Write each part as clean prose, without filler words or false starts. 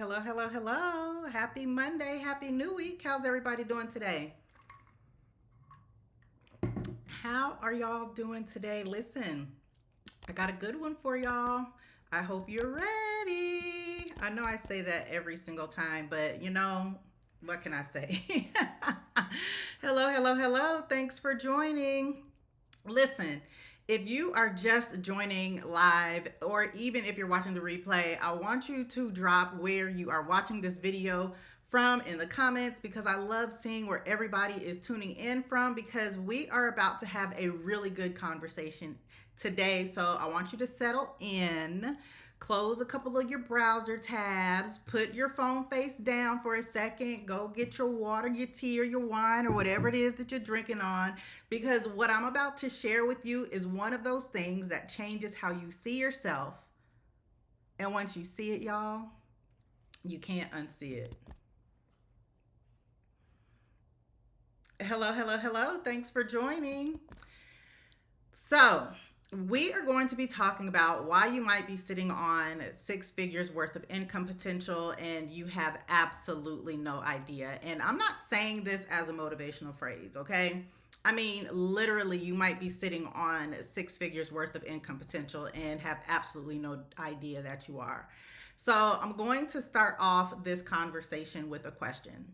Hello, hello, hello. Happy Monday. Happy new week. How's everybody doing today? How are y'all doing today? Listen, I got a good one for y'all. I hope you're ready. I know I say that every single time, but what can I say? Hello, hello, hello. Thanks for joining. Listen, if you are just joining live or even if you're watching the replay, I want you to drop where you are watching this video from in the comments because I love seeing where everybody is tuning in from because we are about to have a really good conversation today. So I want you to settle in. Close a couple of your browser tabs, put your phone face down for a second, go get your water, your tea, or your wine, or whatever it is that you're drinking on, because what I'm about to share with you is one of those things that changes how you see yourself. And once you see it, y'all, you can't unsee it. Hello, hello, hello. Thanks for joining. So, we are going to be talking about why you might be sitting on 6 figures worth of income potential and you have absolutely no idea. And I'm not saying this as a motivational phrase, okay? I mean, literally, you might be sitting on 6 figures worth of income potential and have absolutely no idea that you are. So, I'm going to start off this conversation with a question.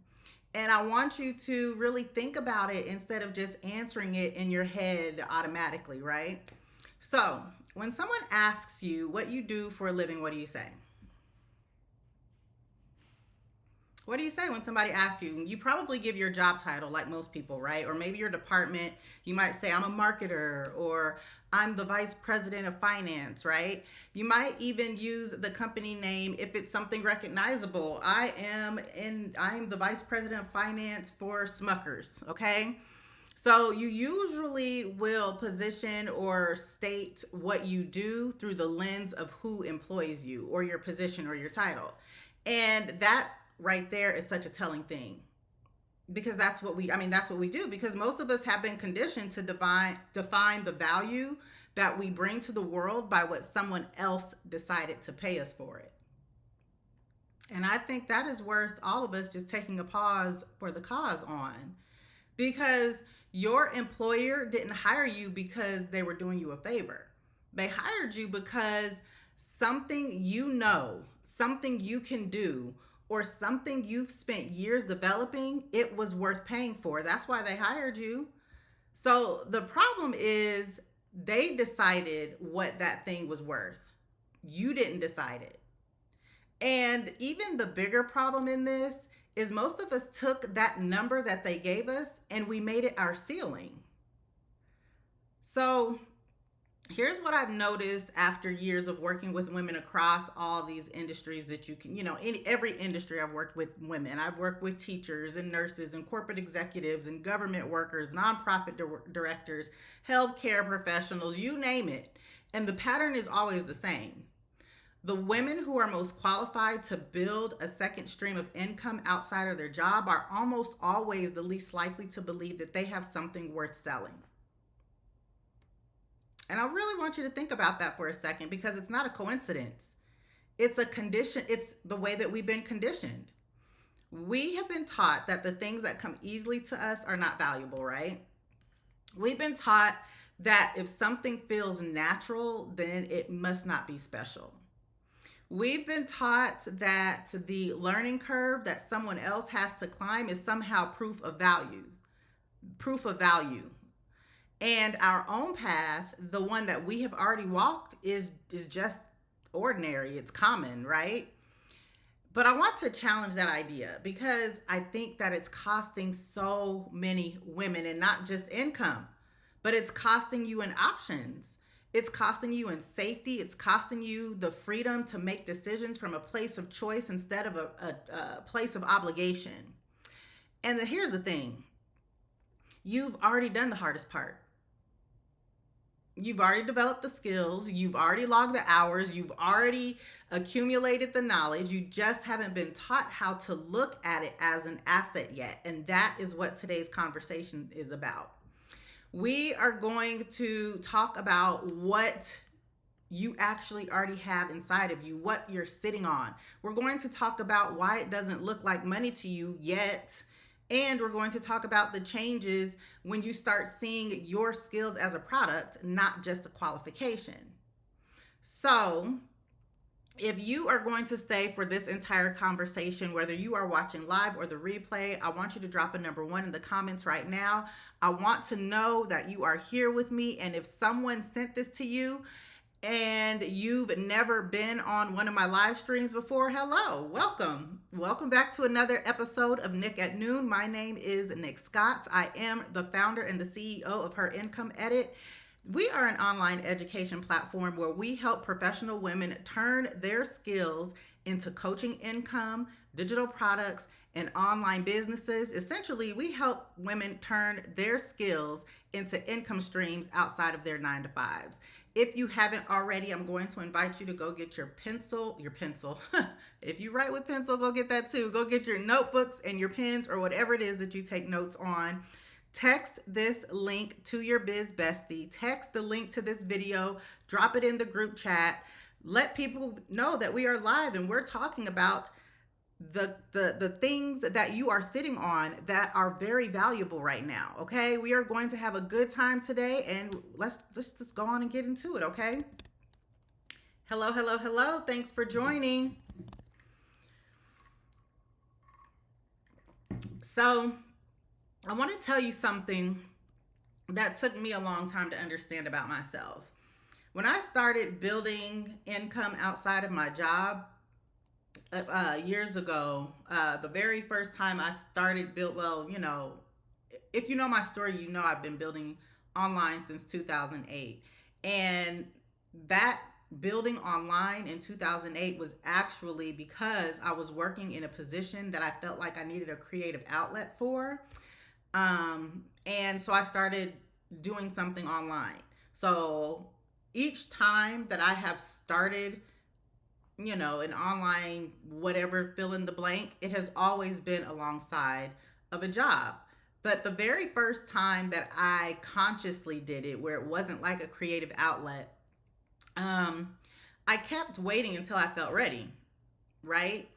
And I want you to really think about it instead of just answering it in your head automatically, right? So, when someone asks you what you do for a living, what do you say? What do you say when somebody asks you? You probably give your job title like most people, right? Or maybe your department, you might say, I'm a marketer or I'm the vice president of finance, right? You might even use the company name if it's something recognizable. I'm the vice president of finance for Smuckers, okay? So you usually will position or state what you do through the lens of who employs you or your position or your title. And that right there is such a telling thing because that's what we do because most of us have been conditioned to define the value that we bring to the world by what someone else decided to pay us for it. And I think that is worth all of us just taking a pause for the cause on because your employer didn't hire you because they were doing you a favor. They hired you because something something you can do, or something you've spent years developing, it was worth paying for. That's why they hired you. So the problem is they decided what that thing was worth. You didn't decide it. And even the bigger problem in this is most of us took that number that they gave us and we made it our ceiling. So here's what I've noticed after years of working with women across all these industries that you can, in every industry I've worked with women. I've worked with teachers and nurses and corporate executives and government workers, nonprofit directors, healthcare professionals, you name it. And the pattern is always the same. The women who are most qualified to build a second stream of income outside of their job are almost always the least likely to believe that they have something worth selling. And I really want you to think about that for a second because it's not a coincidence. It's a condition. It's the way that we've been conditioned. We have been taught that the things that come easily to us are not valuable, right? We've been taught that if something feels natural, then it must not be special. We've been taught that the learning curve that someone else has to climb is somehow proof of value. And our own path, the one that we have already walked, is just ordinary. It's common, right? But I want to challenge that idea because I think that it's costing so many women, and not just income, but it's costing you in options. It's costing you in safety. It's costing you the freedom to make decisions from a place of choice instead of a place of obligation. And here's the thing. You've already done the hardest part. You've already developed the skills. You've already logged the hours. You've already accumulated the knowledge. You just haven't been taught how to look at it as an asset yet. And that is what today's conversation is about. We are going to talk about what you actually already have inside of you, what you're sitting on. We're going to talk about why it doesn't look like money to you yet. And we're going to talk about the changes when you start seeing your skills as a product, not just a qualification. So, if you are going to stay for this entire conversation, whether you are watching live or the replay, I want you to drop a number 1 in the comments right now. I want to know that you are here with me. And if someone sent this to you and you've never been on one of my live streams before, hello, welcome. Welcome back to another episode of Nick at Noon. My name is Nick Scott. I am the founder and the CEO of Her Income Edit. We are an online education platform where we help professional women turn their skills into coaching income, digital products, and online businesses. Essentially, we help women turn their skills into income streams outside of their 9-to-5s. If you haven't already, I'm going to invite you to go get your pencil. If you write with pencil, go get that too. Go get your notebooks and your pens or whatever it is that you take notes on. Text this link to your biz bestie. Text the link to this video. Drop it in the group chat. Let people know that we are live and we're talking about the things that you are sitting on that are very valuable right now. Okay, we are going to have a good time today, and let's just go on and get into it. Okay. Hello, hello, hello. Thanks for joining. So, I want to tell you something that took me a long time to understand about myself. When I started building income outside of my job years ago, the very first time I started if you know my story, you know I've been building online since 2008. And that building online in 2008 was actually because I was working in a position that I felt like I needed a creative outlet for. And so I started doing something online. So each time that I have started, an online, whatever, fill in the blank, it has always been alongside of a job. But the very first time that I consciously did it, where it wasn't like a creative outlet, I kept waiting until I felt ready, right?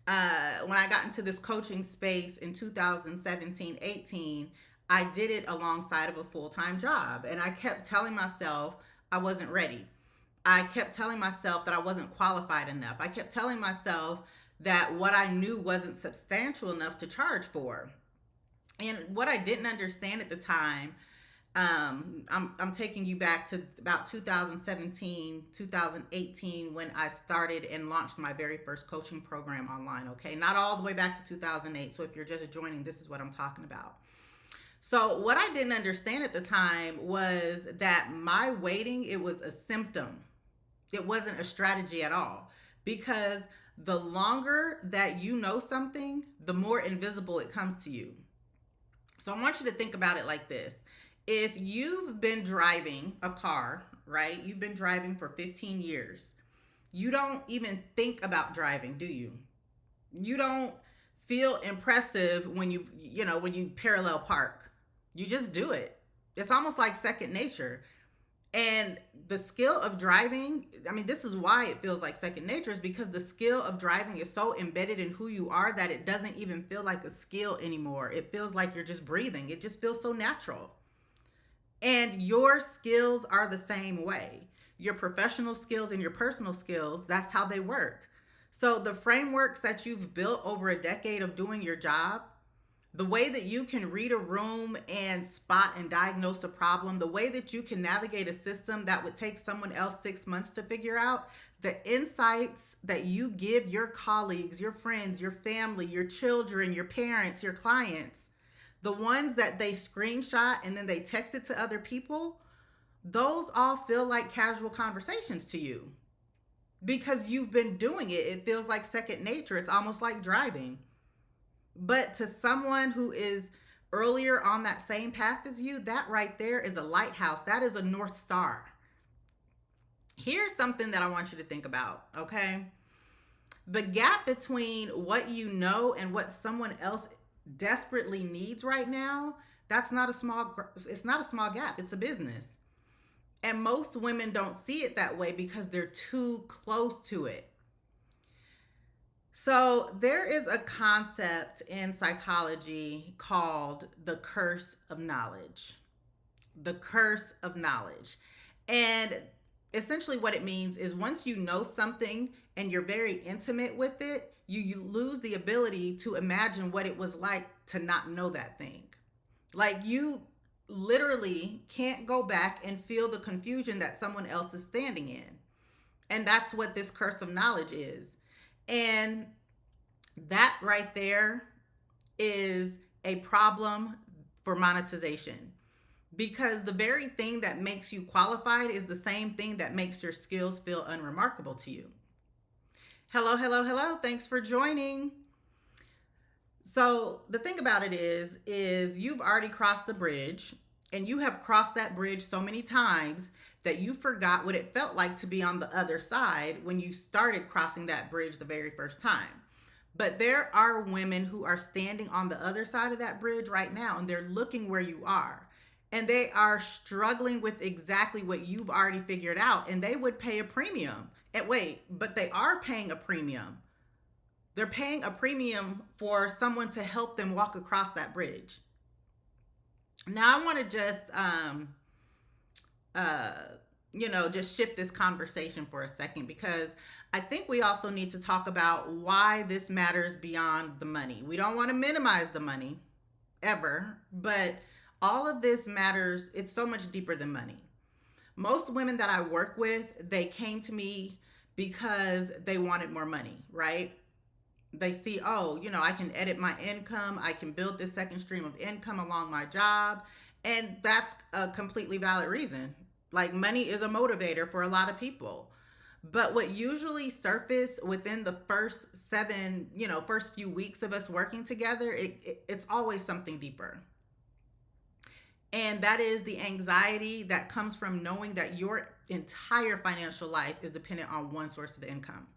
When I got into this coaching space in 2017-18, I did it alongside of a full-time job. And I kept telling myself I wasn't ready. I kept telling myself that I wasn't qualified enough. I kept telling myself that what I knew wasn't substantial enough to charge for. And what I didn't understand at the time, I'm taking you back to about 2017, 2018, when I started and launched my very first coaching program online. Okay, not all the way back to 2008. So if you're just joining, this is what I'm talking about. So what I didn't understand at the time was that my waiting, it was a symptom. It wasn't a strategy at all, because the longer that you know something, the more invisible it comes to you. So I want you to think about it like this. If you've been driving a car, right? You've been driving for 15 years. You don't even think about driving, do you? You don't feel impressive when you parallel park. You just do it. It's almost like second nature. And the skill of driving, this is why it feels like second nature, is because the skill of driving is so embedded in who you are that it doesn't even feel like a skill anymore. It feels like you're just breathing. It just feels so natural. And your skills are the same way. Your professional skills and your personal skills, that's how they work. So the frameworks that you've built over a decade of doing your job, the way that you can read a room and spot and diagnose a problem, the way that you can navigate a system that would take someone else 6 months to figure out, the insights that you give your colleagues, your friends, your family, your children, your parents, your clients, the ones that they screenshot and then they text it to other people, those all feel like casual conversations to you because you've been doing it. It feels like second nature. It's almost like driving. But to someone who is earlier on that same path as you, that right there is a lighthouse. That is a North Star. Here's something that I want you to think about, okay? The gap between what you know and what someone else desperately needs right now, it's not a small gap. It's a business. And most women don't see it that way because they're too close to it. So, there is a concept in psychology called the curse of knowledge. The curse of knowledge. And essentially, what it means is once you know something and you're very intimate with it, you lose the ability to imagine what it was like to not know that thing. Like, you literally can't go back and feel the confusion that someone else is standing in. And that's what this curse of knowledge is. And that right there is a problem for monetization, because the very thing that makes you qualified is the same thing that makes your skills feel unremarkable to you. Hello, hello, hello. Thanks for joining. So the thing about it is you've already crossed the bridge, and you have crossed that bridge so many times that you forgot what it felt like to be on the other side when you started crossing that bridge the very first time. But there are women who are standing on the other side of that bridge right now, and they're looking where you are. And they are struggling with exactly what you've already figured out, and they would pay a premium. And wait, but they are paying a premium. They're paying a premium for someone to help them walk across that bridge. Now I want to just shift this conversation for a second, because I think we also need to talk about why this matters beyond the money. We don't want to minimize the money ever, but all of this matters. It's so much deeper than money. Most women that I work with, they came to me because they wanted more money, right? They see, oh, I can edit my income. I can build this second stream of income along my job. And that's a completely valid reason. Like, money is a motivator for a lot of people. But what usually surface within the first first few weeks of us working together, it's always something deeper. And that is the anxiety that comes from knowing that your entire financial life is dependent on one source of income.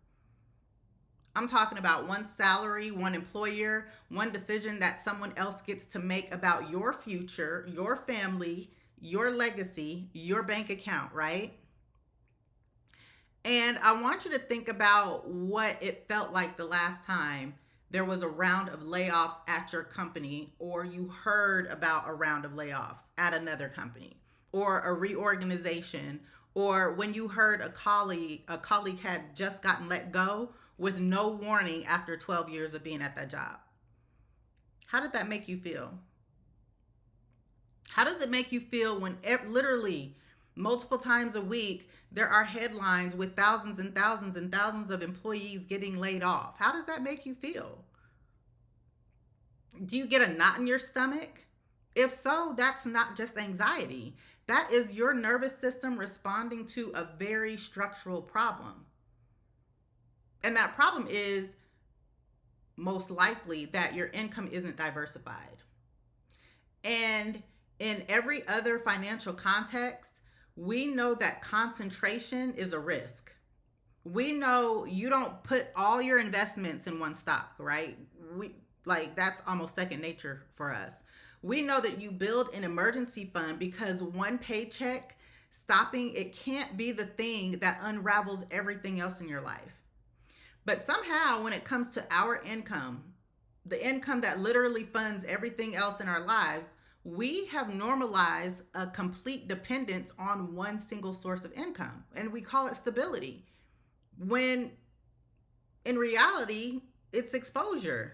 I'm talking about one salary, one employer, one decision that someone else gets to make about your future, your family, your legacy, your bank account, right? And I want you to think about what it felt like the last time there was a round of layoffs at your company, or you heard about a round of layoffs at another company, or a reorganization, or when you heard a colleague had just gotten let go with no warning after 12 years of being at that job. How did that make you feel? How does it make you feel when literally multiple times a week there are headlines with thousands and thousands and thousands of employees getting laid off? How does that make you feel? Do you get a knot in your stomach? If so, that's not just anxiety. That is your nervous system responding to a very structural problem. And that problem is most likely that your income isn't diversified. And in every other financial context, we know that concentration is a risk. We know you don't put all your investments in one stock, right? That's almost second nature for us. We know that you build an emergency fund because one paycheck stopping, it can't be the thing that unravels everything else in your life. But somehow when it comes to our income, the income that literally funds everything else in our life, we have normalized a complete dependence on one single source of income, and we call it stability, when in reality, it's exposure.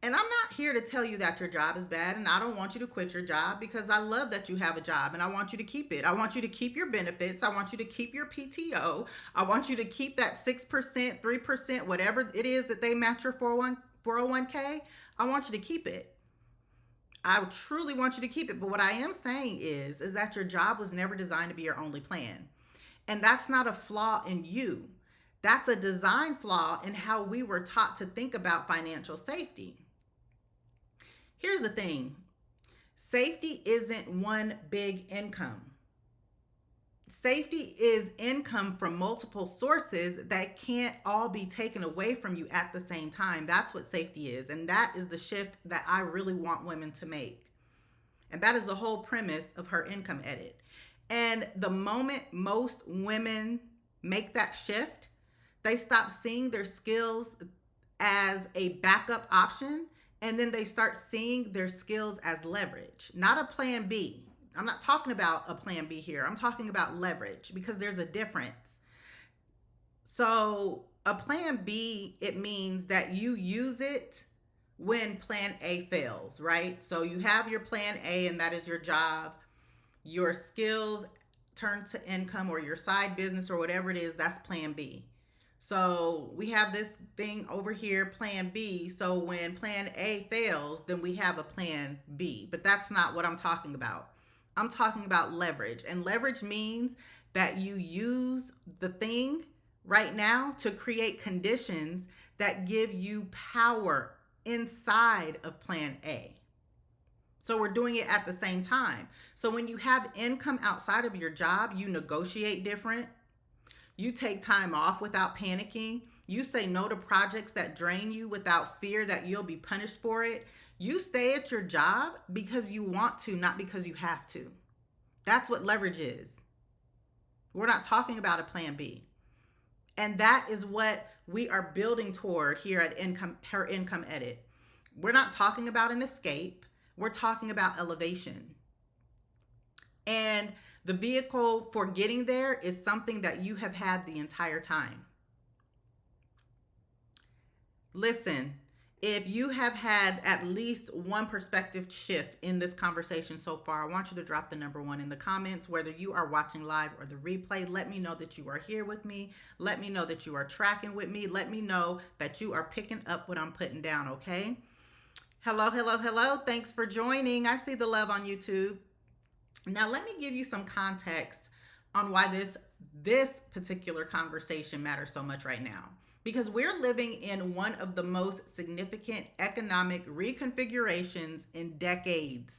And I'm not here to tell you that your job is bad, and I don't want you to quit your job, because I love that you have a job and I want you to keep it. I want you to keep your benefits. I want you to keep your PTO. I want you to keep that 6%, 3%, whatever it is that they match your 401k. I want you to keep it. I truly want you to keep it. But what I am saying is that your job was never designed to be your only plan. And that's not a flaw in you. That's a design flaw in how we were taught to think about financial safety. Here's the thing. Safety isn't one big income. Safety is income from multiple sources that can't all be taken away from you at the same time. That's what safety is. And that is the shift that I really want women to make. And that is the whole premise of her income edit. And the moment most women make that shift, they stop seeing their skills as a backup option, and then they start seeing their skills as leverage, not a plan B. I'm not talking about a plan B here. I'm talking about leverage, because there's a difference. So a plan B, it means that you use it when plan A fails, right? So you have your plan A, and that is your job. Your skills turn to income, or your side business, or whatever it is, that's plan B. So we have this thing over here, plan B. So when plan A fails, then we have a plan B. But that's not what I'm talking about. I'm talking about leverage. And leverage means that you use the thing right now to create conditions that give you power inside of plan A. So we're doing it at the same time. So when you have income outside of your job, you negotiate different. You take time off without panicking. You say no to projects that drain you without fear that you'll be punished for it. You stay at your job because you want to, not because you have to. That's what leverage is. We're not talking about a plan B. And that is what we are building toward here at Her Income Edit. We're not talking about an escape. We're talking about elevation. And the vehicle for getting there is something that you have had the entire time. Listen, if you have had at least one perspective shift in this conversation so far, I want you to drop the number 1 in the comments, whether you are watching live or the replay. Let me know that you are here with me. Let me know that you are tracking with me. Let me know that you are picking up what I'm putting down, okay? Hello, hello, hello. Thanks for joining. I see the love on YouTube. Now, let me give you some context on why this particular conversation matters so much right now. Because we're living in one of the most significant economic reconfigurations in decades.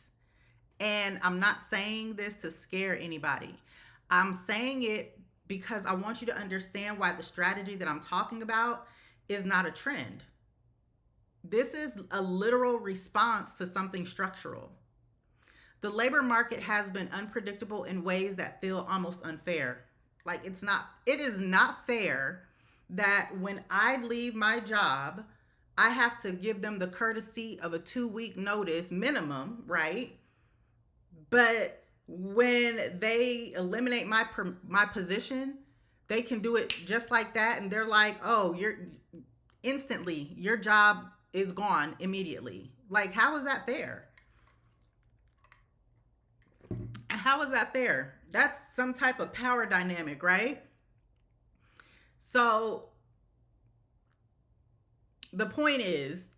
And I'm not saying this to scare anybody. I'm saying it because I want you to understand why the strategy that I'm talking about is not a trend. This is a literal response to something structural. The labor market has been unpredictable in ways that feel almost unfair. Like it is not fair that when I leave my job, I have to give them the courtesy of a 2-week notice minimum, right? But when they eliminate my position, they can do it just like that. And they're like, oh, instantly, your job is gone immediately. Like, how is that fair? How is that fair? That's some type of power dynamic, right? So the point is,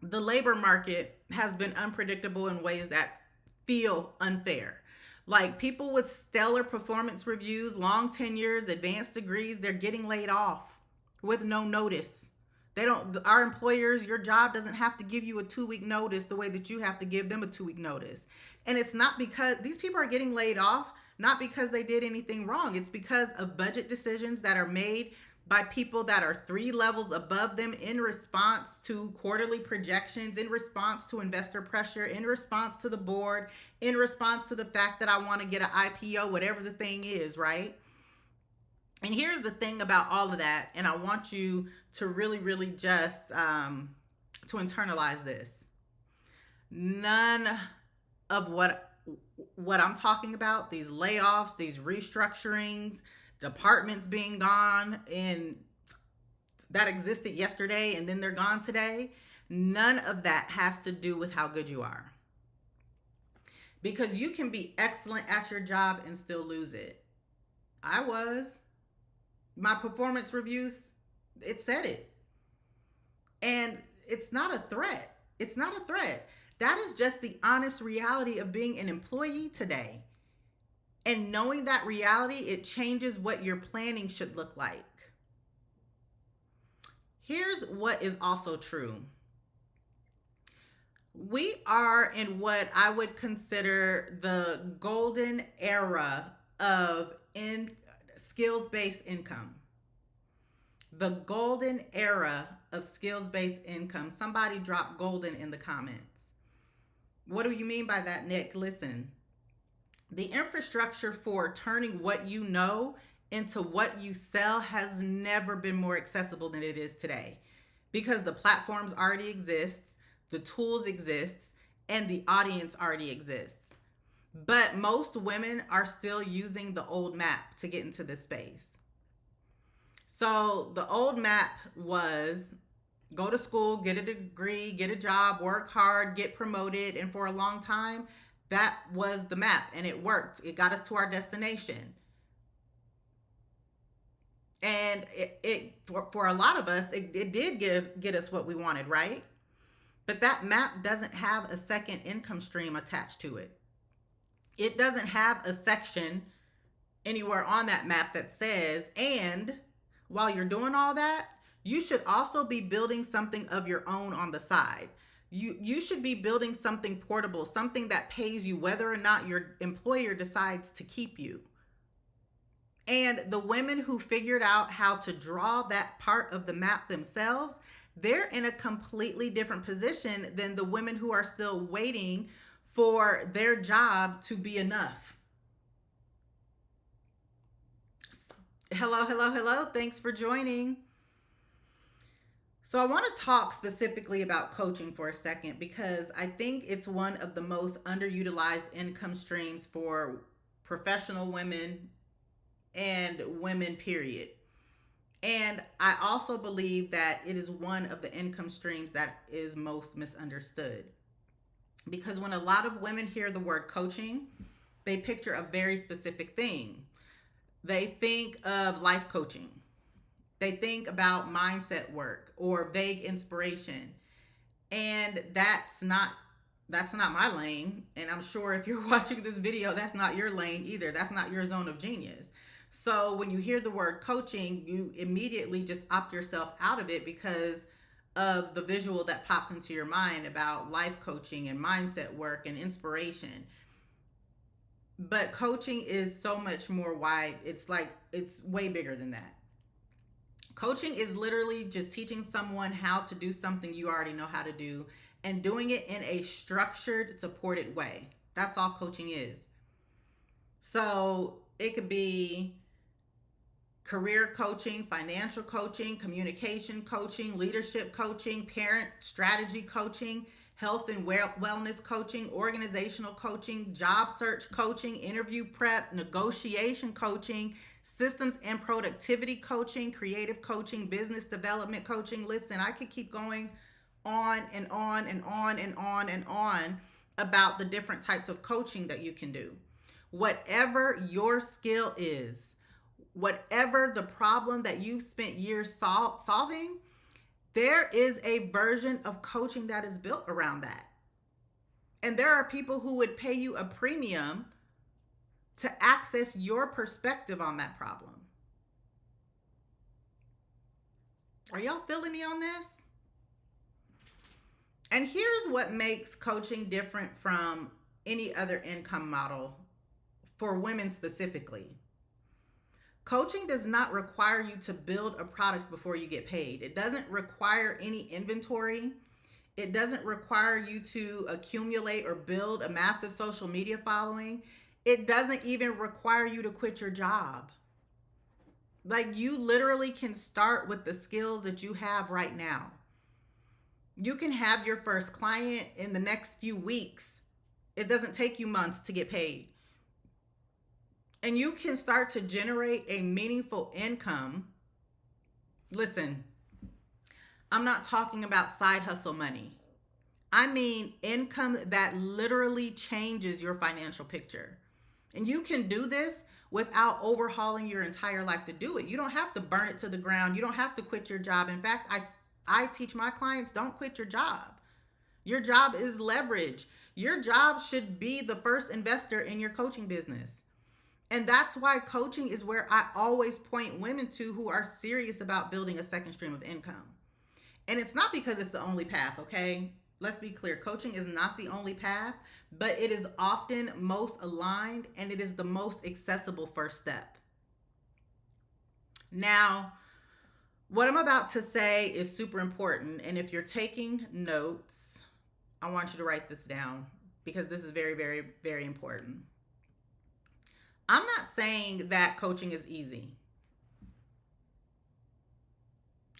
the labor market has been unpredictable in ways that feel unfair. Like people with stellar performance reviews, long tenures, advanced degrees, they're getting laid off with no notice. Our employers, your job doesn't have to give you a 2-week notice the way that you have to give them a 2-week notice. And it's not because these people are getting laid off, not because they did anything wrong. It's because of budget decisions that are made by people that are 3 levels above them in response to quarterly projections, in response to investor pressure, in response to the board, in response to the fact that I want to get an IPO, whatever the thing is, right? And here's the thing about all of that, and I want you to really, really just to internalize this. None of what I'm talking about, these layoffs, these restructurings, departments being gone and that existed yesterday and then they're gone today, none of that has to do with how good you are. Because you can be excellent at your job and still lose it. I was. My performance reviews, it said it. And it's not a threat. It's not a threat. That is just the honest reality of being an employee today. And knowing that reality, it changes what your planning should look like. Here's what is also true. We are in what I would consider the golden era of skills-based income. The golden era of skills-based income. Somebody dropped golden in the comments. What do you mean by that, Nick? Listen, The infrastructure for turning what you know into what you sell has never been more accessible than it is today, because the platforms already exists, the tools exists, and the audience already exists. But most women are still using the old map to get into this space. So the old map was go to school, get a degree, get a job, work hard, get promoted. And for a long time, that was the map and it worked. It got us to our destination. And for a lot of us, it did get us what we wanted, right? But that map doesn't have a second income stream attached to it. It doesn't have a section anywhere on that map that says, and while you're doing all that, you should also be building something of your own on the side. You should be building something portable, something that pays you whether or not your employer decides to keep you. And the women who figured out how to draw that part of the map themselves, they're in a completely different position than the women who are still waiting for their job to be enough. Hello, hello, hello. Thanks for joining. So I want to talk specifically about coaching for a second, because I think it's one of the most underutilized income streams for professional women and women, period. And I also believe that it is one of the income streams that is most misunderstood. Because when a lot of women hear the word coaching, they picture a very specific thing. They think of life coaching. They think about mindset work or vague inspiration. And that's not my lane. And I'm sure if you're watching this video, that's not your lane either. That's not your zone of genius. So when you hear the word coaching, you immediately just opt yourself out of it because of the visual that pops into your mind about life coaching and mindset work and inspiration. But coaching is so much more wide. It's way bigger than that. Coaching is literally just teaching someone how to do something you already know how to do and doing it in a structured, supported way. That's all coaching is. So it could be career coaching, financial coaching, communication coaching, leadership coaching, parent strategy coaching, health and wellness coaching, organizational coaching, job search coaching, interview prep, negotiation coaching, systems and productivity coaching, creative coaching, business development coaching. Listen, I could keep going on and on and on and on and on about the different types of coaching that you can do. Whatever your skill is, whatever the problem that you've spent years solving, there is a version of coaching that is built around that. And there are people who would pay you a premium to access your perspective on that problem. Are y'all feeling me on this? And here's what makes coaching different from any other income model for women specifically. Coaching does not require you to build a product before you get paid. It doesn't require any inventory. It doesn't require you to accumulate or build a massive social media following. It doesn't even require you to quit your job. Like, you literally can start with the skills that you have right now. You can have your first client in the next few weeks. It doesn't take you months to get paid. And you can start to generate a meaningful income. Listen, I'm not talking about side hustle money. I mean income that literally changes your financial picture. And you can do this without overhauling your entire life to do it. You don't have to burn it to the ground. You don't have to quit your job. In fact, I teach my clients, don't quit your job. Your job is leverage. Your job should be the first investor in your coaching business. And that's why coaching is where I always point women to who are serious about building a second stream of income. And it's not because it's the only path, okay? Let's be clear. Coaching is not the only path, but it is often most aligned and it is the most accessible first step. Now, what I'm about to say is super important. And if you're taking notes, I want you to write this down because this is very, very, very important. I'm not saying that coaching is easy.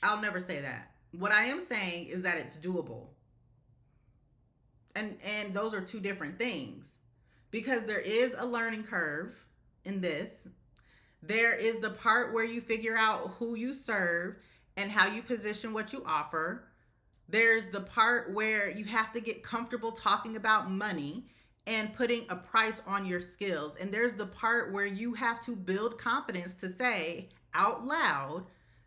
I'll never say that. What I am saying is that it's doable. And those are two different things. Because there is a learning curve in this. There is the part where you figure out who you serve and how you position what you offer. There's the part where you have to get comfortable talking about money and putting a price on your skills. And there's the part where you have to build confidence to say out loud,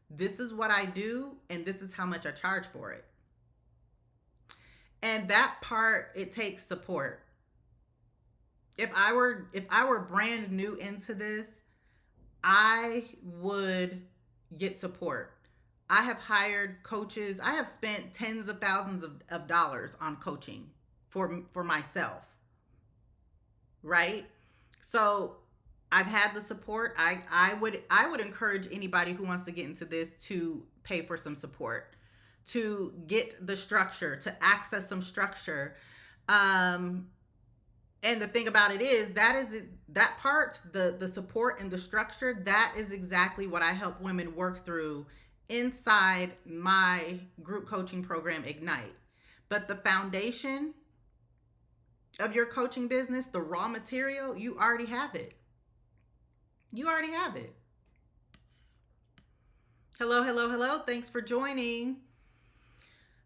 this is what I do and this is how much I charge for it. And that part, it takes support. If I were brand new into this, I would get support. I have hired coaches. I have spent tens of thousands of dollars on coaching for myself. Right? So I've had the support. I would encourage anybody who wants to get into this to pay for some support, to get the structure, to access some structure. And the thing about it is that part, the support and the structure, that is exactly what I help women work through inside my group coaching program, Ignite. But the foundation of your coaching business, the raw material, you already have it. You already have it. Hello, hello, hello. Thanks for joining.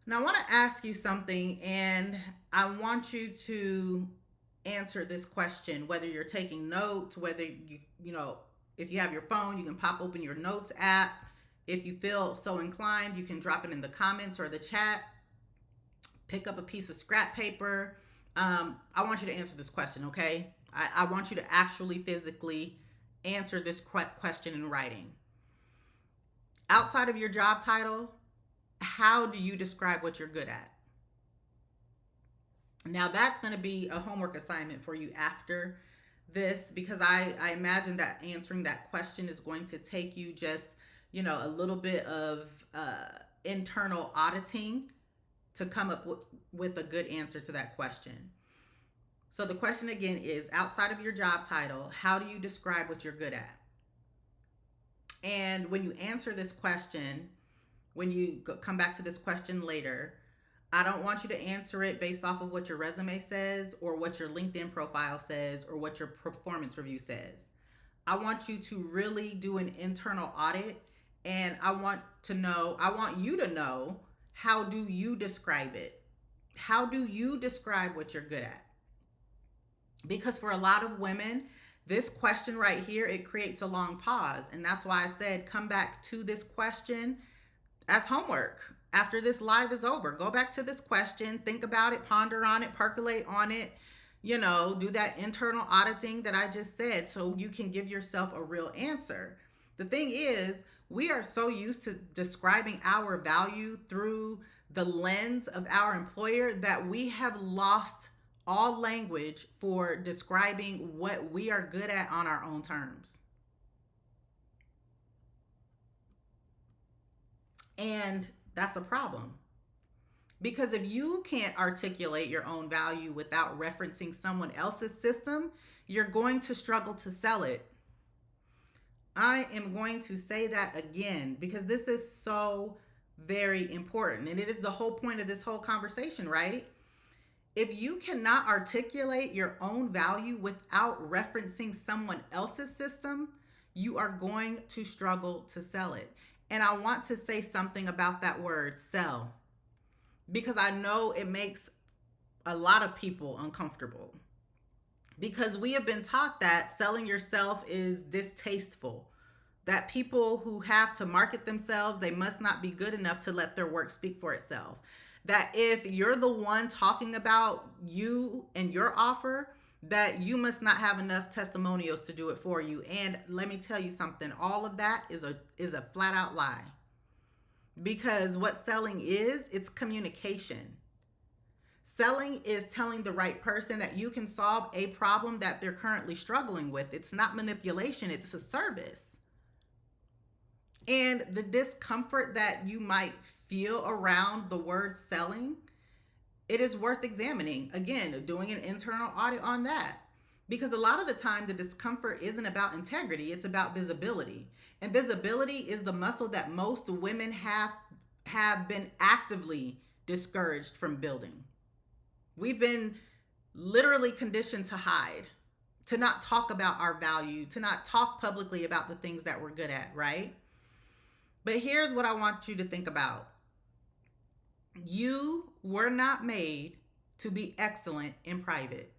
Now, I want to ask you something, and I want you to answer this question, whether you're taking notes, whether if you have your phone, you can pop open your notes app. If you feel so inclined, you can drop it in the comments or the chat. Pick up a piece of scrap paper. I want you to answer this question, okay? I want you to actually physically answer this question in writing. Outside of your job title, how do you describe what you're good at? Now, that's going to be a homework assignment for you after this, because I imagine that answering that question is going to take you just, a little bit of internal auditing to come up with a good answer to that question. So the question again is, outside of your job title, how do you describe what you're good at? And when you answer this question, when you come back to this question later, I don't want you to answer it based off of what your resume says or what your LinkedIn profile says or what your performance review says. I want you to really do an internal audit, and I want you to know, how do you describe it? How do you describe what you're good at? Because for a lot of women, this question right here, it creates a long pause. And that's why I said, come back to this question as homework. After this live is over, go back to this question, think about it, ponder on it, percolate on it, do that internal auditing that I just said, so you can give yourself a real answer. The thing is, we are so used to describing our value through the lens of our employer that we have lost all language for describing what we are good at on our own terms. And that's a problem. Because if you can't articulate your own value without referencing someone else's system, you're going to struggle to sell it. I am going to say that again, because this is so very important. And it is the whole point of this whole conversation, right? If you cannot articulate your own value without referencing someone else's system, you are going to struggle to sell it. And I want to say something about that word, sell, because I know it makes a lot of people uncomfortable, because we have been taught that selling yourself is distasteful, that people who have to market themselves, they must not be good enough to let their work speak for itself. That if you're the one talking about you and your offer, that you must not have enough testimonials to do it for you. And let me tell you something, all of that is a flat out lie. Because what selling is, it's communication. Selling is telling the right person that you can solve a problem that they're currently struggling with. It's not manipulation, it's a service. And the discomfort that you might feel around the word selling, it is worth examining. Again, doing an internal audit on that. Because a lot of the time, the discomfort isn't about integrity, it's about visibility. And visibility is the muscle that most women have been actively discouraged from building. We've been literally conditioned to hide, to not talk about our value, to not talk publicly about the things that we're good at, right? But here's what I want you to think about. You were not made to be excellent in private.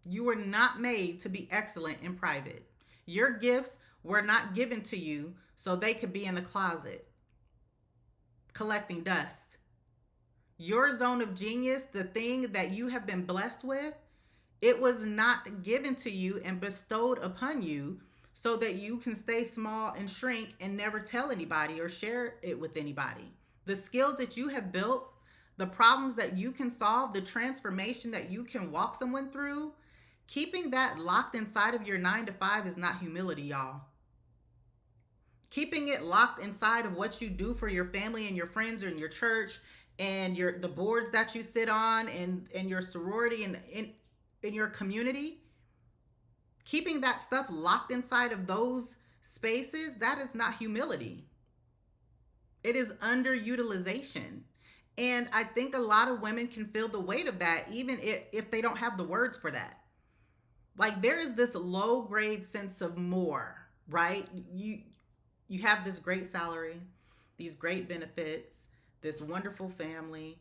You were not made to be excellent in private. Your gifts were not given to you so they could be in the closet collecting dust. Your zone of genius, the thing that you have been blessed with, it was not given to you and bestowed upon you so that you can stay small and shrink and never tell anybody or share it with anybody. The skills that you have built, the problems that you can solve, the transformation that you can walk someone through, keeping that locked inside of your 9 to 5 is not humility, y'all. Keeping it locked inside of what you do for your family and your friends and your church and the boards that you sit on and your sorority and in your community, keeping that stuff locked inside of those spaces, that is not humility. It is underutilization. And I think a lot of women can feel the weight of that, even if they don't have the words for that. Like, there is this low grade sense of more, right? You have this great salary, these great benefits, this wonderful family.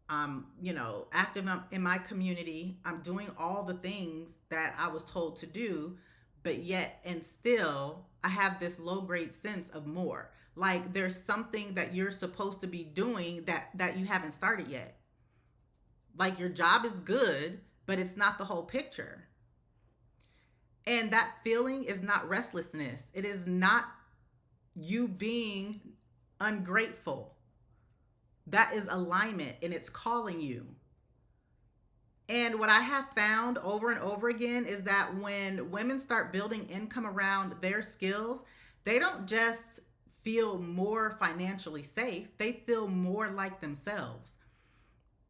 Active in my community. I'm doing all the things that I was told to do, but yet and still I have this low grade sense of more. Like, there's something that you're supposed to be doing that you haven't started yet. Like, your job is good, but it's not the whole picture. And that feeling is not restlessness. It is not you being ungrateful. That is alignment, and it's calling you. And what I have found over and over again is that when women start building income around their skills, they don't just feel more financially safe, they feel more like themselves.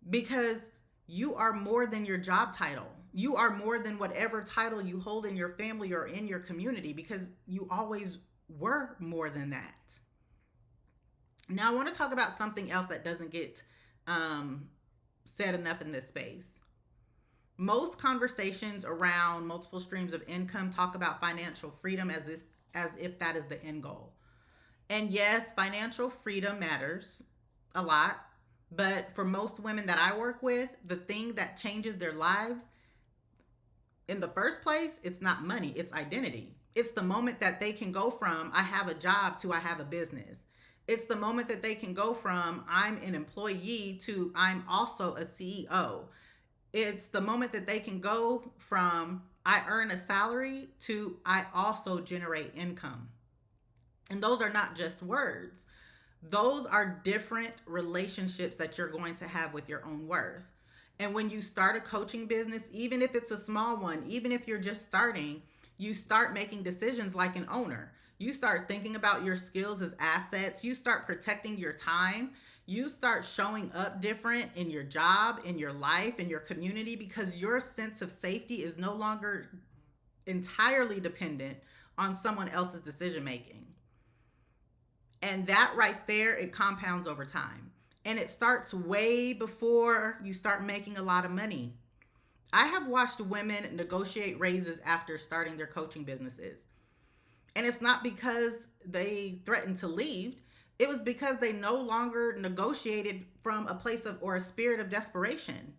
Because you are more than your job title. You are more than whatever title you hold in your family or in your community, because you always were more than that. Now, I want to talk about something else that doesn't get said enough in this space. Most conversations around multiple streams of income talk about financial freedom as if that is the end goal. And yes, financial freedom matters a lot. But for most women that I work with, the thing that changes their lives in the first place, it's not money, it's identity. It's the moment that they can go from I have a job to I have a business. It's the moment that they can go from I'm an employee to I'm also a CEO. It's the moment that they can go from I earn a salary to I also generate income. And those are not just words. Those are different relationships that you're going to have with your own worth. And when you start a coaching business, even if it's a small one, even if you're just starting, you start making decisions like an owner. You start thinking about your skills as assets. You start protecting your time. You start showing up different in your job, in your life, in your community, because your sense of safety is no longer entirely dependent on someone else's decision making. And that right there, it compounds over time. And it starts way before you start making a lot of money. I have watched women negotiate raises after starting their coaching businesses. And it's not because they threatened to leave. It was because they no longer negotiated from a place of or a spirit of desperation.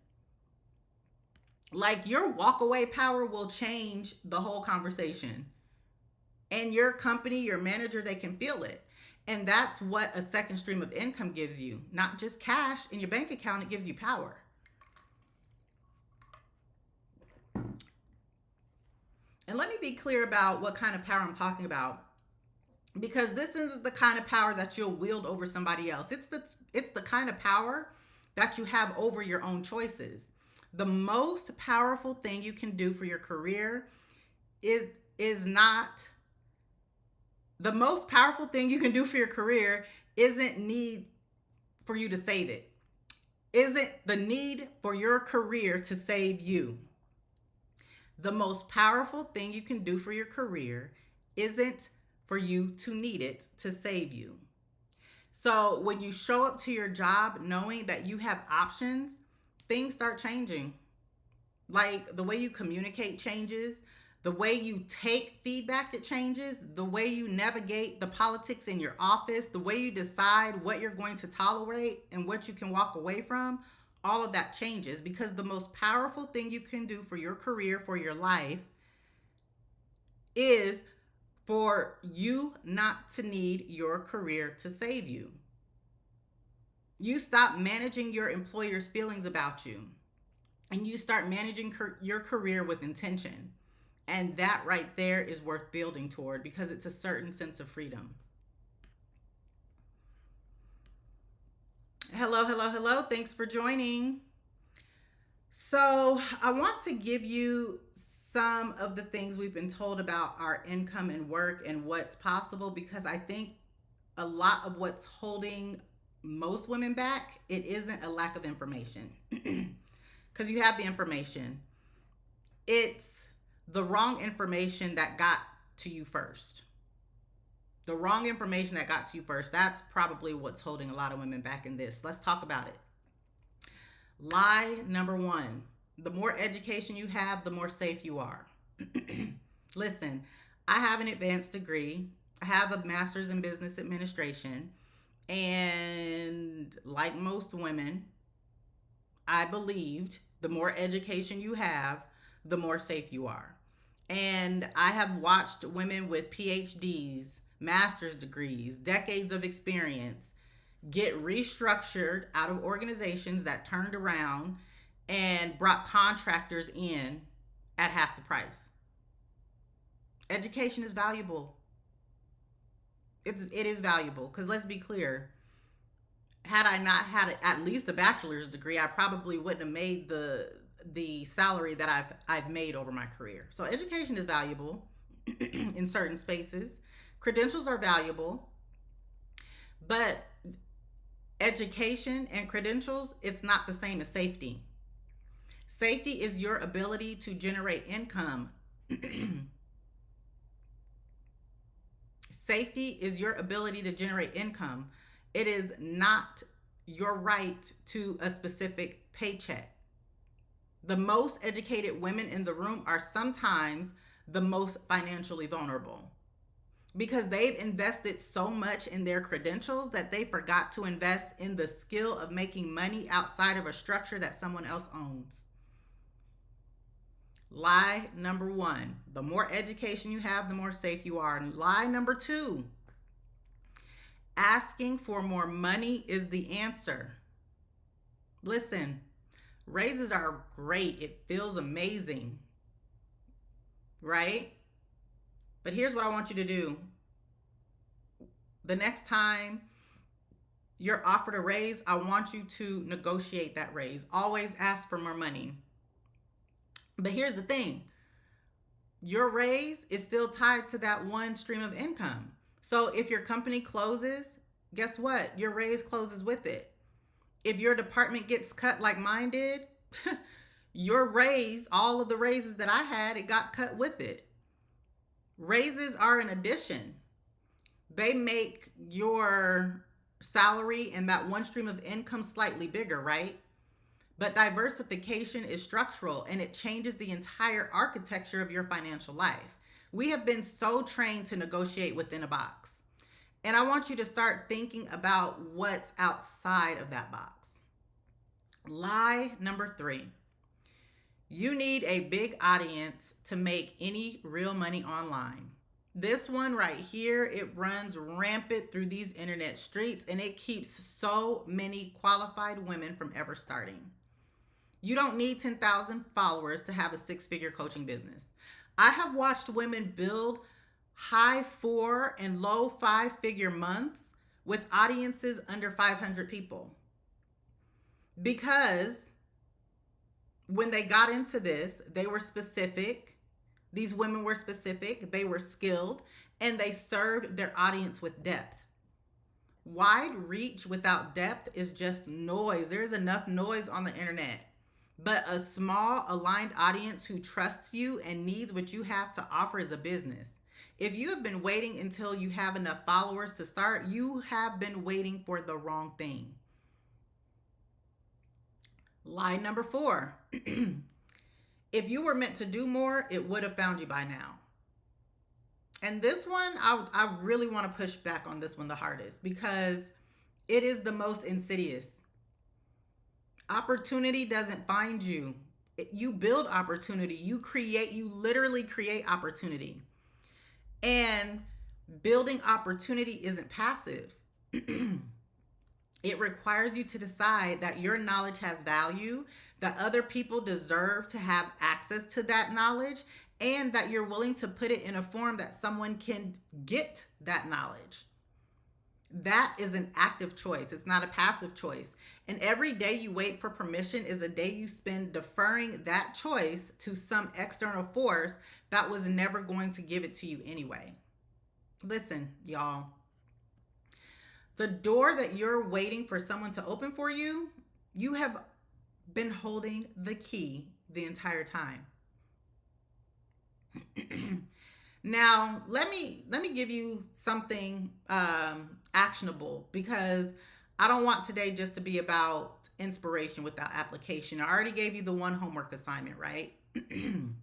Like, your walkaway power will change the whole conversation. And your company, your manager, they can feel it. And that's what a second stream of income gives you. Not just cash in your bank account, it gives you power. And let me be clear about what kind of power I'm talking about, because this isn't the kind of power that you'll wield over somebody else. It's the kind of power that you have over your own choices. The most powerful thing you can do for your career is not the most powerful thing you can do for your career isn't need for you to save it. isn't the need for your career to save you. The most powerful thing you can do for your career isn't for you to need it to save you. So when you show up to your job knowing that you have options, things start changing. Like the way you communicate changes, the way you take feedback, it changes, the way you navigate the politics in your office, the way you decide what you're going to tolerate and what you can walk away from. All of that changes because the most powerful thing you can do for your career, for your life, is for you not to need your career to save you. You stop managing your employer's feelings about you and you start managing your career with intention. And that right there is worth building toward because it's a certain sense of freedom. Hello, hello, hello. Thanks for joining. So I want to give you some of the things we've been told about our income and work and what's possible, because I think a lot of what's holding most women back, it isn't a lack of information. Because you have the information. It's the wrong information that got to you first. The wrong information that got to you first. That's probably what's holding a lot of women back in this. Let's talk about it. Lie number one. The more education you have, the more safe you are. Listen, I have an advanced degree. I have a master's in business administration. And like most women, I believed the more education you have, the more safe you are. And I have watched women with PhDs, master's degrees, decades of experience get restructured out of organizations that turned around and brought contractors in at half the price. Education is valuable. It is valuable because let's be clear. Had I not had at least a bachelor's degree, I probably wouldn't have made the salary that I've made over my career. So education is valuable in certain spaces. Credentials are valuable, but education and credentials, it's not the same as safety. Safety is your ability to generate income. Safety is your ability to generate income. It is not your right to a specific paycheck. The most educated women in the room are sometimes the most financially vulnerable because they've invested so much in their credentials that they forgot to invest in the skill of making money outside of a structure that someone else owns. Lie number one, the more education you have, the more safe you are. And lie number two, asking for more money is the answer. Listen, raises are great. It feels amazing, right? But here's what I want you to do. The next time you're offered a raise, I want you to negotiate that raise. Always ask for more money. But here's the thing. Your raise is still tied to that one stream of income. So if your company closes, guess what? Your raise closes with it. If your department gets cut like mine did, your raise, all of the raises that I had, it got cut with it. Raises are an addition. They make your salary and that one stream of income slightly bigger, right? But diversification is structural and it changes the entire architecture of your financial life. We have been so trained to negotiate within a box. And I want you to start thinking about what's outside of that box. Lie number three. You need a big audience to make any real money online. This one right here, it runs rampant through these internet streets and it keeps so many qualified women from ever starting. You don't need 10,000 followers to have a six-figure coaching business. I have watched women build high 4 and low 5-figure months with audiences under 500 people. Because when they got into this, they were specific. These women were specific, they were skilled, and they served their audience with depth. Wide reach without depth is just noise. There's enough noise on the internet. But a small, aligned audience who trusts you and needs what you have to offer is a business. If you have been waiting until you have enough followers to start, you have been waiting for the wrong thing. Lie number 4. If you were meant to do more, it would have found you by now. And this one, I really want to push back on this one the hardest because it is the most insidious. Opportunity doesn't find you. You build opportunity. You literally create opportunity. And building opportunity isn't passive. It requires you to decide that your knowledge has value, that other people deserve to have access to that knowledge, and that you're willing to put it in a form that someone can get that knowledge. That is an active choice. It's not a passive choice. And every day you wait for permission is a day you spend deferring that choice to some external force that was never going to give it to you anyway. Listen, y'all. The door that you're waiting for someone to open for you, you have been holding the key the entire time. Now, let me give you something actionable, because I don't want today just to be about inspiration without application. I already gave you the one homework assignment, right? And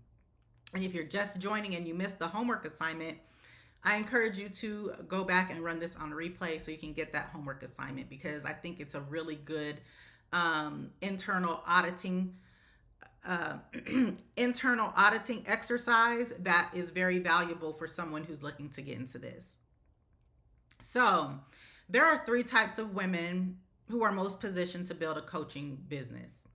if you're just joining and you missed the homework assignment, I encourage you to go back and run this on replay so you can get that homework assignment, because I think it's a really good internal auditing exercise that is very valuable for someone who's looking to get into this. So there are 3 types of women who are most positioned to build a coaching business.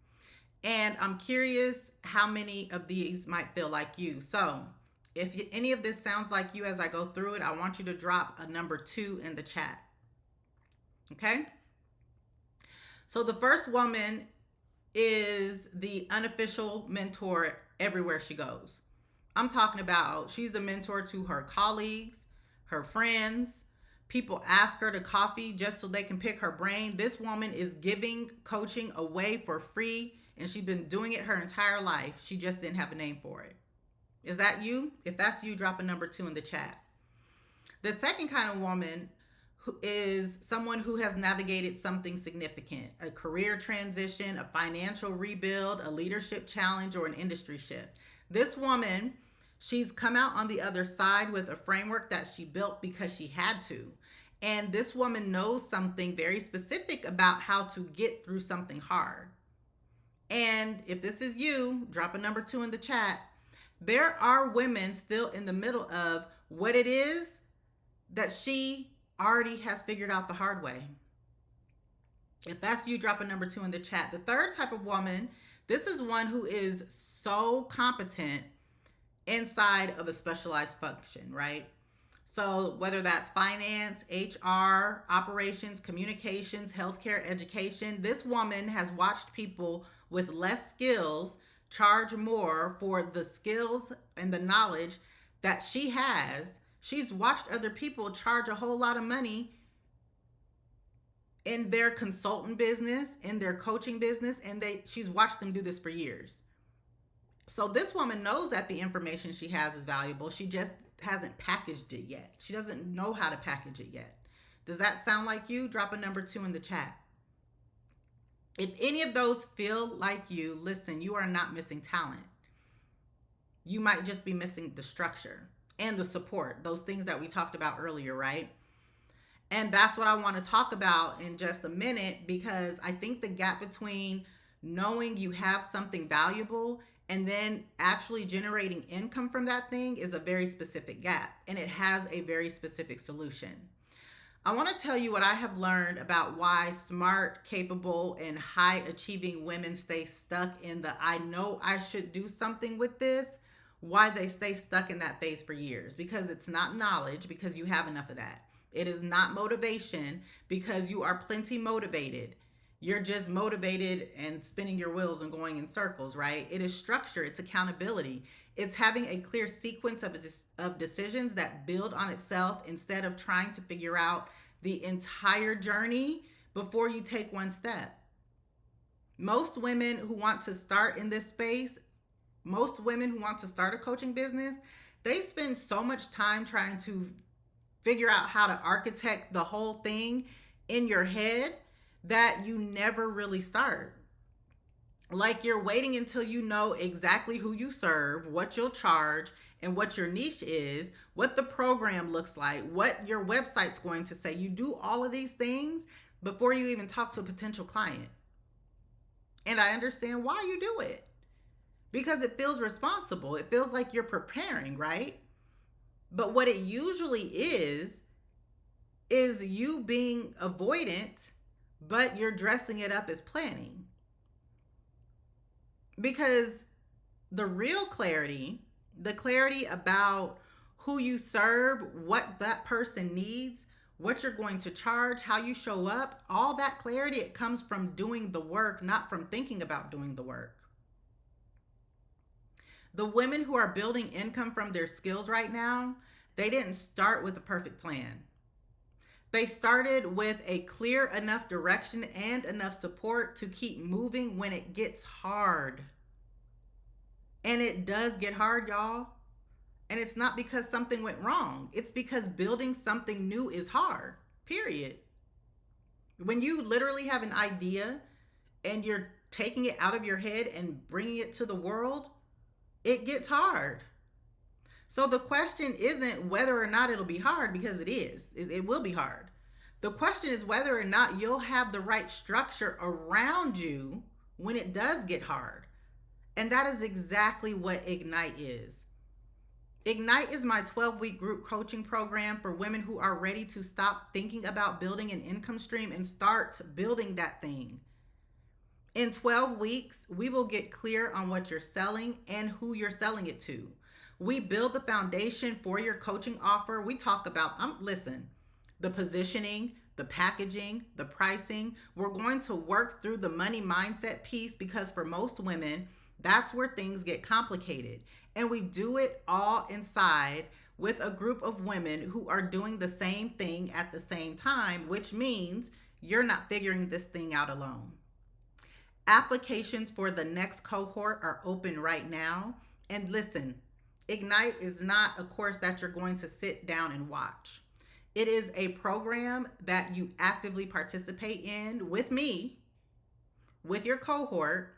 And I'm curious how many of these might feel like you. So if any of this sounds like you as I go through it, I want you to drop a number 2 in the chat. Okay? So the first woman is the unofficial mentor everywhere she goes. I'm talking about she's the mentor to her colleagues, her friends. People ask her to coffee just so they can pick her brain. This woman is giving coaching away for free, and she's been doing it her entire life. She just didn't have a name for it. Is that you? If that's you, drop a number 2 in the chat. The second kind of woman is someone who has navigated something significant, a career transition, a financial rebuild, a leadership challenge, or an industry shift. This woman, she's come out on the other side with a framework that she built because she had to. And this woman knows something very specific about how to get through something hard. And if this is you, drop a number 2 in the chat. There are women still in the middle of what it is that she already has figured out the hard way. If that's you, drop a number 2 in the chat. The third type of woman, this is one who is so competent inside of a specialized function, right? So whether that's finance, HR, operations, communications, healthcare, education, this woman has watched people with less skills charge more for the skills and the knowledge that she has. She's watched other people charge a whole lot of money in their consultant business, in their coaching business, and she's watched them do this for years. So this woman knows that the information she has is valuable. She just hasn't packaged it yet. She doesn't know how to package it yet. Does that sound like you? Drop a number 2 in the chat. If any of those feel like you, listen, you are not missing talent. You might just be missing the structure and the support, those things that we talked about earlier, right? And that's what I want to talk about in just a minute, because I think the gap between knowing you have something valuable and then actually generating income from that thing is a very specific gap, and it has a very specific solution. I want to tell you what I have learned about why smart, capable, and high achieving women stay stuck in the I know I should do something with this, why they stay stuck in that phase for years. Because it's not knowledge, because you have enough of that. It is not motivation, because you are plenty motivated. You're just motivated and spinning your wheels and going in circles, right? It is structure. It's accountability. It's having a clear sequence of decisions that build on itself instead of trying to figure out the entire journey before you take one step. Most women who want to start in this space, most women who want to start a coaching business, they spend so much time trying to figure out how to architect the whole thing in your head that you never really start. Like you're waiting until you know exactly who you serve, what you'll charge, and what your niche is, what the program looks like, what your website's going to say. You do all of these things before you even talk to a potential client. And I understand why you do it, because it feels responsible. It feels like you're preparing, right? But what it usually is you being avoidant, but you're dressing it up as planning. Because the real clarity, the clarity about who you serve, what that person needs, what you're going to charge, how you show up, all that clarity, it comes from doing the work, not from thinking about doing the work. The women who are building income from their skills right now, they didn't start with a perfect plan. They started with a clear enough direction and enough support to keep moving when it gets hard. And it does get hard, y'all. And it's not because something went wrong. It's because building something new is hard, period. When you literally have an idea and you're taking it out of your head and bringing it to the world, it gets hard. So the question isn't whether or not it'll be hard, because it is. It will be hard. The question is whether or not you'll have the right structure around you when it does get hard. And that is exactly what Ignite is. Ignite is my 12-week group coaching program for women who are ready to stop thinking about building an income stream and start building that thing. In 12 weeks, we will get clear on what you're selling and who you're selling it to. We build the foundation for your coaching offer. We talk about, the positioning, the packaging, the pricing. We're going to work through the money mindset piece, because for most women, that's where things get complicated. And we do it all inside with a group of women who are doing the same thing at the same time, which means you're not figuring this thing out alone. Applications for the next cohort are open right now. And listen, Ignite is not a course that you're going to sit down and watch. It is a program that you actively participate in with me, with your cohort,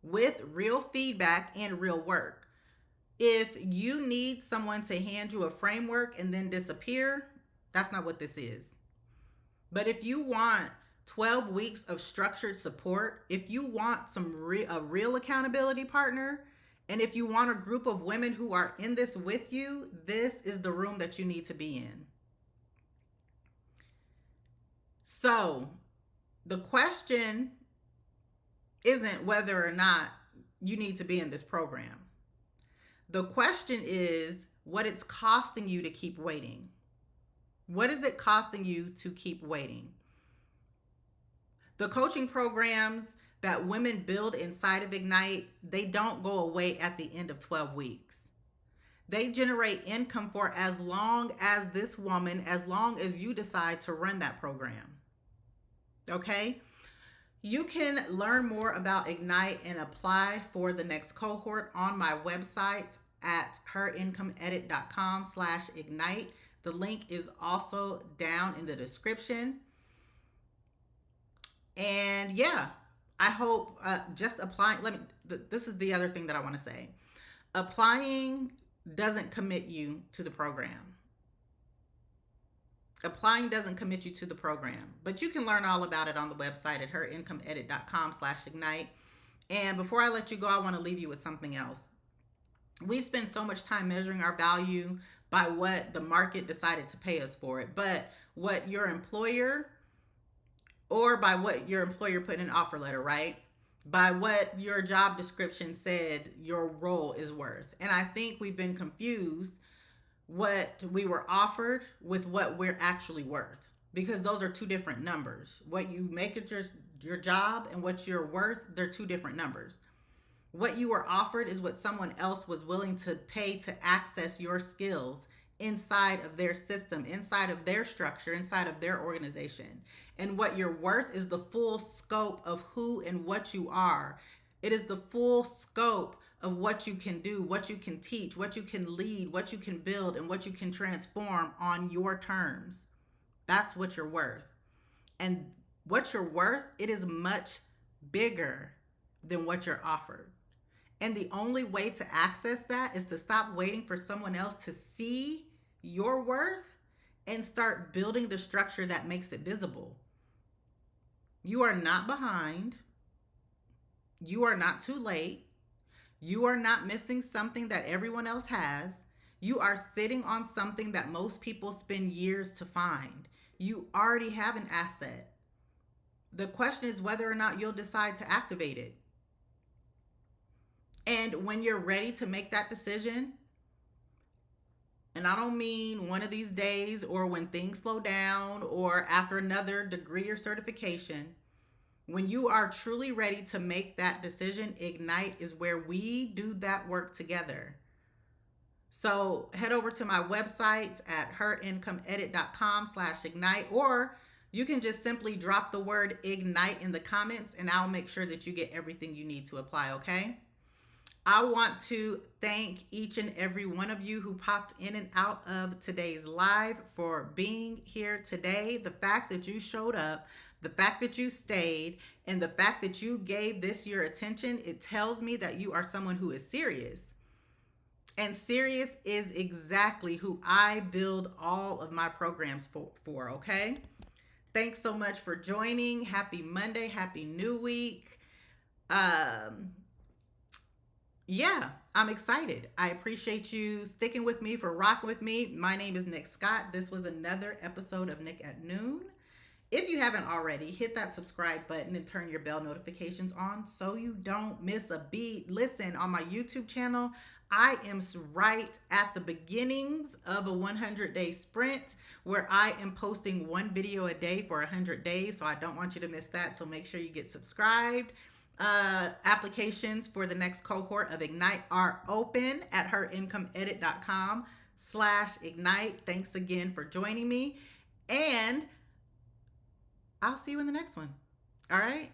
with real feedback and real work. If you need someone to hand you a framework and then disappear, that's not what this is. But if you want 12 weeks of structured support, if you want a real accountability partner, and if you want a group of women who are in this with you, this is the room that you need to be in. So the question isn't whether or not you need to be in this program. The question is what it's costing you to keep waiting. What is it costing you to keep waiting? The coaching programs that women build inside of Ignite, they don't go away at the end of 12 weeks. They generate income for as long as this woman, as long as you decide to run that program. Okay? You can learn more about Ignite and apply for the next cohort on my website at herincomeedit.com/ignite. The link is also down in the description. And yeah, I hope just applying, this is the other thing that I want to say. Applying doesn't commit you to the program. Applying doesn't commit you to the program, but you can learn all about it on the website at herincomeedit.com/ignite. And before I let you go, I want to leave you with something else. We spend so much time measuring our value by what the market decided to pay us for it, but what your employer, or by what your employer put in an offer letter, right? By what your job description said your role is worth. And I think we've been confused what we were offered with what we're actually worth, because those are two different numbers. What you make at your job and what you're worth, they're two different numbers. What you were offered is what someone else was willing to pay to access your skills inside of their system, inside of their structure, inside of their organization. And what you're worth is the full scope of who and what you are. It is the full scope of what you can do, what you can teach, what you can lead, what you can build, and what you can transform on your terms. That's what you're worth. And what you're worth, it is much bigger than what you're offered. And the only way to access that is to stop waiting for someone else to see your worth and start building the structure that makes it visible. You are not behind. You are not too late. You are not missing something that everyone else has. You are sitting on something that most people spend years to find. You already have an asset. The question is whether or not you'll decide to activate it. And when you're ready to make that decision, and I don't mean one of these days or when things slow down or after another degree or certification, when you are truly ready to make that decision, Ignite is where we do that work together. So head over to my website at herincomeedit.com/ignite, or you can just simply drop the word Ignite in the comments and I'll make sure that you get everything you need to apply, okay? I want to thank each and every one of you who popped in and out of today's live for being here today. The fact that you showed up, the fact that you stayed, and the fact that you gave this your attention, it tells me that you are someone who is serious. And serious is exactly who I build all of my programs for, okay? Thanks so much for joining. Happy Monday. Happy New Week. Yeah, I'm excited. I appreciate you sticking with me, for rocking with me. My name is Nick Scott. This was another episode of Nick at Noon. If you haven't already, hit that subscribe button and turn your bell notifications on so you don't miss a beat. Listen, on my YouTube channel, I am right at the beginnings of a 100-day sprint where I am posting one video a day for 100 days. So I don't want you to miss that. So make sure you get subscribed. Applications for the next cohort of Ignite are open at herincomeedit.com/ignite. Thanks again for joining me, and I'll see you in the next one. All right.